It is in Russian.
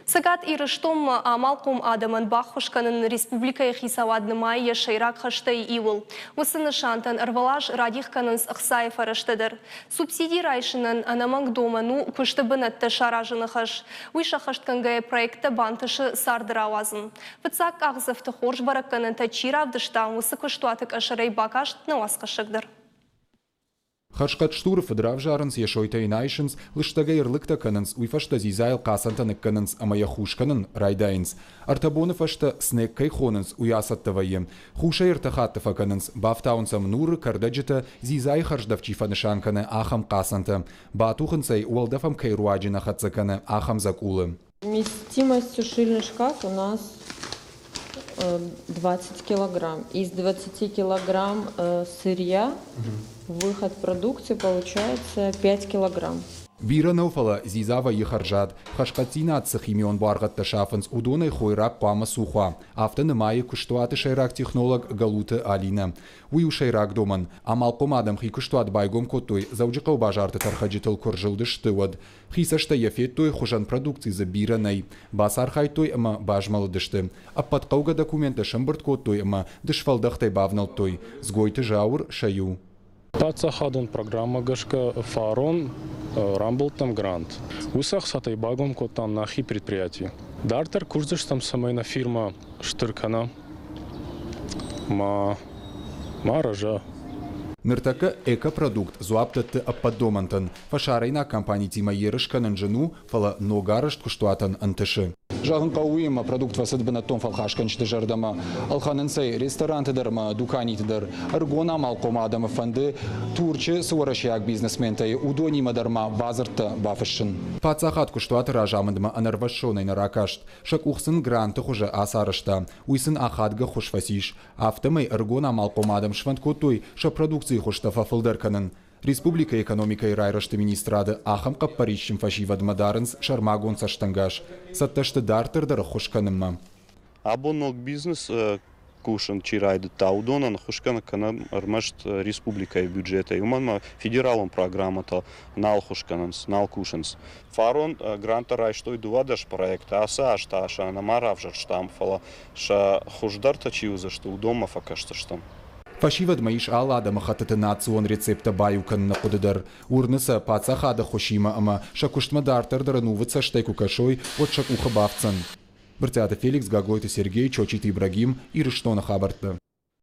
Сагат ирыштом амалкум адамын бахушканын республика хисавадны майя шайрак хаштай ивыл. Высыны шантан арвалаш радихканынс ықсайф арыштыдыр. Субсидий райшынын анаманг доману күштібінатты шаражыны хаш. Уйша хаштканга проекта бантышы сардыравазын. Выцак ағзыфты хорж баракканын тачиравдыштан усы күштуатык ашарай бакашт навасқашыгдыр. Хашкат штур федерав жарынс ешойта инайшынс, лыштага ирлыкта канынс, уйфашта зизайл касантаны канынс, амая хушканын райдайнс. Артабоны фашта снег кайхонынс уясаттавайым. Хуша иртахаттафа канынс, бафтаунсам нуры кардаджита зизай харждавчи фанышанканы ахам касанта. Батухынсай уалдафам кайруаджина хацаканы ахам закулы. Вместимость сушильный шкаф у нас 20 килограмм. Из 20 килограмм сырья выход продукции получается 5 килограмм. Вира науфала зизава ехаржад, хашкатина от сахимион баргат ташафанс удоной хойрак пама суха. Автоны майи куштуаты шайрак технолог Галута Алина. Уйу шайрак доман, амал помадам хи куштуат байгом котой, зауджикал бажарты тархаджитал коржилды штывад. Хисашта яфет той хужан продукции за бира най. Басар хай той ама бажмал дышты. А подкауга документы шамбырт котой ама дышфалдахтай бавнал той. Сгойты жаур шаю. Тацахадон программа гашка фарон рамблтам грант. Усах сатай багом котан нахи предприятий. Дартер курсдыш там самайна фирма штыркана маража. Ныртака эко-продукт зуаптатты аппадомантан. Фашарайна компании тима ерышканын жену фала ногарышт куштуатан антыши. Жағын қауыйыма продукт васыд бына том фалхашканчты жардама. Алханынсай ресторантыдырма, дуканитыдыр. Аргона малкома адамы фанды турчы суарашияк бизнесментай удонимадарма базыртты бафышын. Пацахат куштуаты ражамындыма анарвашонай наракашт. Шак ухсын гранты хуже асарышта. Уйсын ахадга хушфасиш. Автомай аргона малкома адам шванткотой ша продукции хуштафа фылдырканын. Республика экономика и райрашты министрады ахам каппарищем фашивад мадарынс шармагон саштангаш. Сатташты дартырдары хушканымма. Абонок бизнес кушан чирайды таудонан хушкана канам армашт республика и бюджета. Юманма федералом программата нал хушкананс, нал кушанс. Фарон гранта райштой дувадаш проекта аса ашта аша намаравжар штамфала ша хуждарта чиуза что удома факашта штам. Фашивад маиш алада махатата национ рецепта баюкан на кудыдар. Урныса пацахада хошима ама шакуштма дартардара нувыца штайку кашой от шакуха бавцан. Бертята Феликс, Гагойта Сергей, Чочит Ибрагим и Рыштона Хабарта.